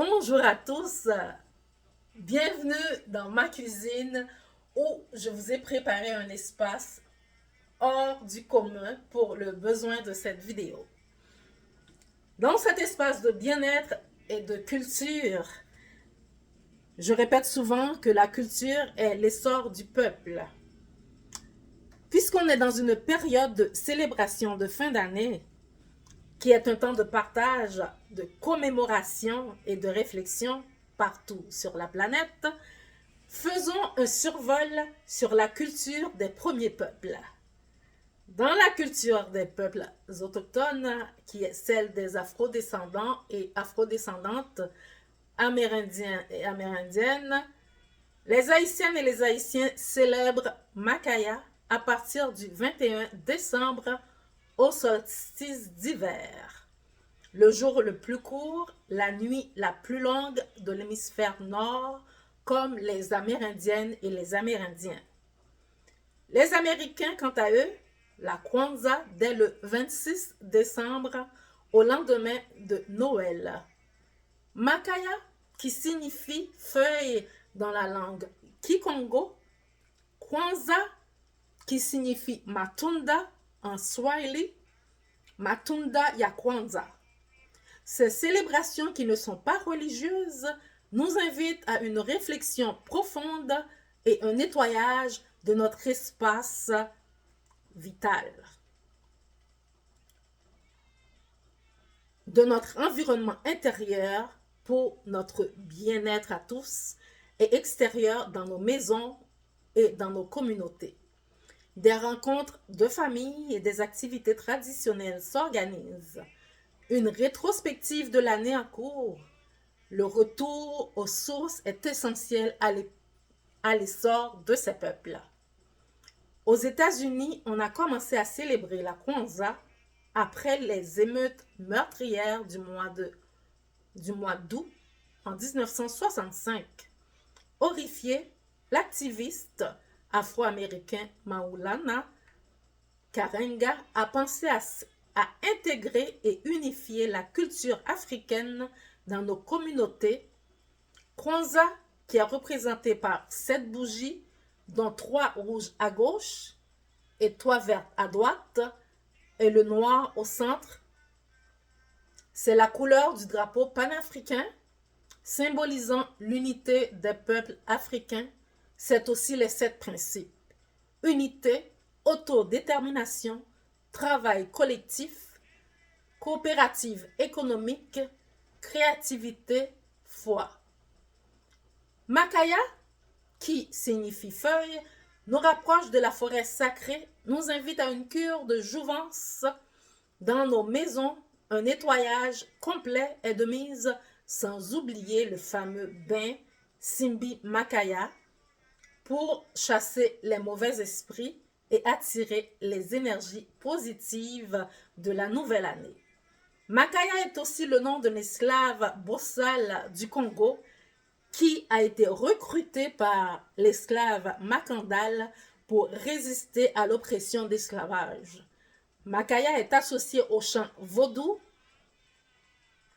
Bonjour à tous, bienvenue dans ma cuisine où je vous ai préparé un espace hors du commun pour le besoin de cette vidéo. Dans cet espace de bien-être et de culture, je répète souvent que la culture est l'essor du peuple. Puisqu'on est dans une période de célébration de fin d'année, qui est un temps de partage, de commémoration et de réflexion partout sur la planète, faisons un survol sur la culture des premiers peuples. Dans la culture des peuples autochtones, qui est celle des afrodescendants et afrodescendantes, amérindiens et amérindiennes, les Haïtiennes et les Haïtiens célèbrent Makaya à partir du 21 décembre au solstice d'hiver. Le jour le plus court, la nuit la plus longue de l'hémisphère nord, comme les Amérindiennes et les Amérindiens. Les Américains, quant à eux, la Kwanzaa dès le 26 décembre au lendemain de Noël. Makaya, qui signifie feuille dans la langue Kikongo, Kwanzaa, qui signifie matunda en Swahili, matunda ya Kwanzaa. Ces célébrations qui ne sont pas religieuses nous invitent à une réflexion profonde et un nettoyage de notre espace vital, de notre environnement intérieur pour notre bien-être à tous et extérieur dans nos maisons et dans nos communautés. Des rencontres de famille et des activités traditionnelles s'organisent. Une rétrospective de l'année en cours. Le retour aux sources est essentiel à l'essor de ces peuples. Aux États-Unis, on a commencé à célébrer la Kwanzaa après les émeutes meurtrières du mois d'août en 1965. Horrifié, l'activiste afro-américain Maulana Karenga a pensé à intégrer et unifier la culture africaine dans nos communautés. Kwanzaa, qui est représenté par 7 bougies, dont 3 rouges à gauche et 3 vertes à droite, et le noir au centre. C'est la couleur du drapeau panafricain, symbolisant l'unité des peuples africains. C'est aussi les 7 principes. Unité, autodétermination, travail collectif, coopérative économique, créativité, foi. Makaya, qui signifie feuille, nous rapproche de la forêt sacrée, nous invite à une cure de jouvence dans nos maisons. Un nettoyage complet est de mise, sans oublier le fameux bain Simbi Makaya pour chasser les mauvais esprits et attirer les énergies positives de la nouvelle année. Makaya est aussi le nom d'un esclave bossal du Congo qui a été recruté par l'esclave Makandal pour résister à l'oppression d'esclavage. Makaya est associé au chant vaudou,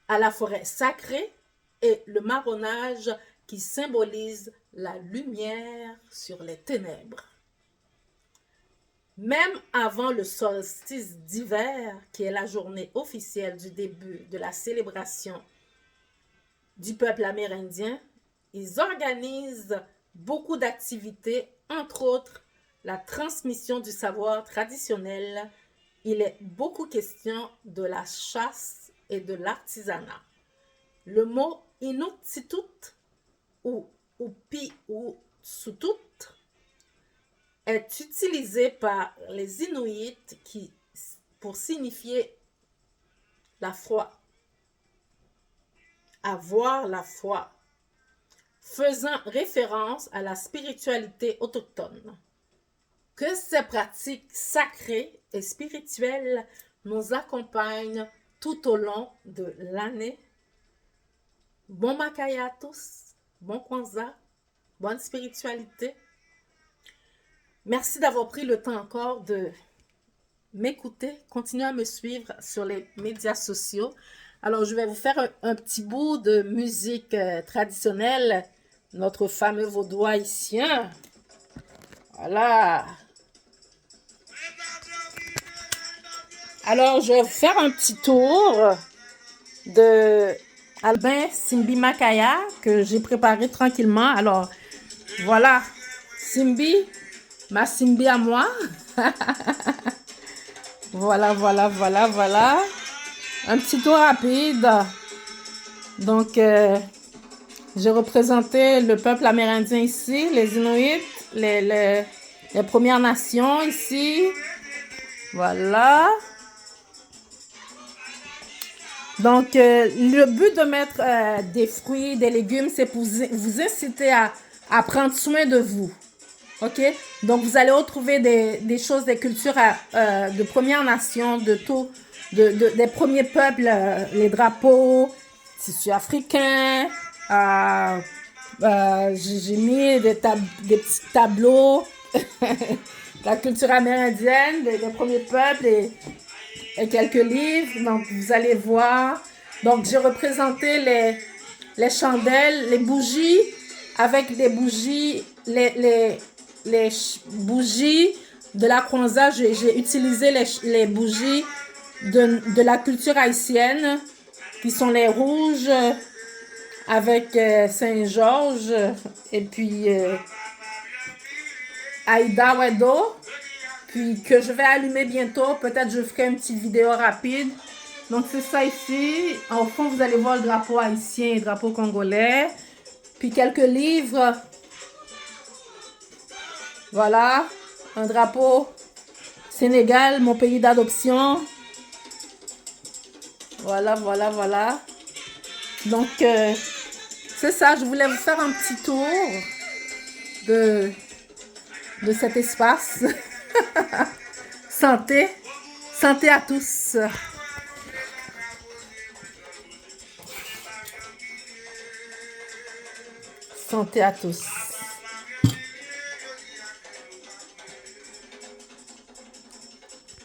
à la forêt sacrée et le marronnage qui symbolise la lumière sur les ténèbres. Même avant le solstice d'hiver, qui est la journée officielle du début de la célébration du peuple amérindien, ils organisent beaucoup d'activités, entre autres la transmission du savoir traditionnel. Il est beaucoup question de la chasse et de l'artisanat. Le mot Inuktitut ou Upi ou Sutut est utilisé par les Inuits pour signifier la foi, avoir la foi, faisant référence à la spiritualité autochtone. Que ces pratiques sacrées et spirituelles nous accompagnent tout au long de l'année. Bon Makaya à tous, bon Kwanzaa, bonne spiritualité. Merci d'avoir pris le temps encore de m'écouter. Continuez à me suivre sur les médias sociaux. Alors, je vais vous faire un petit bout de musique traditionnelle, notre fameux vaudois haïtien. Voilà. Alors, je vais vous faire un petit tour de Albin Simbi Makaya que j'ai préparé tranquillement. Alors, voilà, Simbi, ma Simbi à moi. Voilà, voilà, voilà, voilà. Un petit tour rapide. Donc, j'ai représenté le peuple amérindien ici, les Inuits, les Premières Nations ici. Voilà. Donc, le but de mettre des fruits, des légumes, c'est pour vous inciter à prendre soin de vous. OK? Donc, vous allez retrouver des choses, des cultures de Premières Nations, des premiers peuples, les drapeaux, tissus africains. J'ai mis des petits tableaux, la culture amérindienne, des premiers peuples et quelques livres. Donc, vous allez voir. Donc, j'ai représenté les chandelles, les bougies, avec les bougies, les bougies de la Kwanzaa. J'ai utilisé les bougies de la culture haïtienne, qui sont les rouges, avec Saint-Georges, et puis Aïda Wedo, puis que je vais allumer bientôt. Peut-être je ferai une petite vidéo rapide. Donc, c'est ça ici. Au fond, vous allez voir le drapeau haïtien et le drapeau congolais. Puis quelques livres. Voilà. Un drapeau Sénégal, mon pays d'adoption. Voilà, voilà, voilà. Donc, c'est ça. Je voulais vous faire un petit tour de cet espace. Santé. Santé à tous. Santé à tous.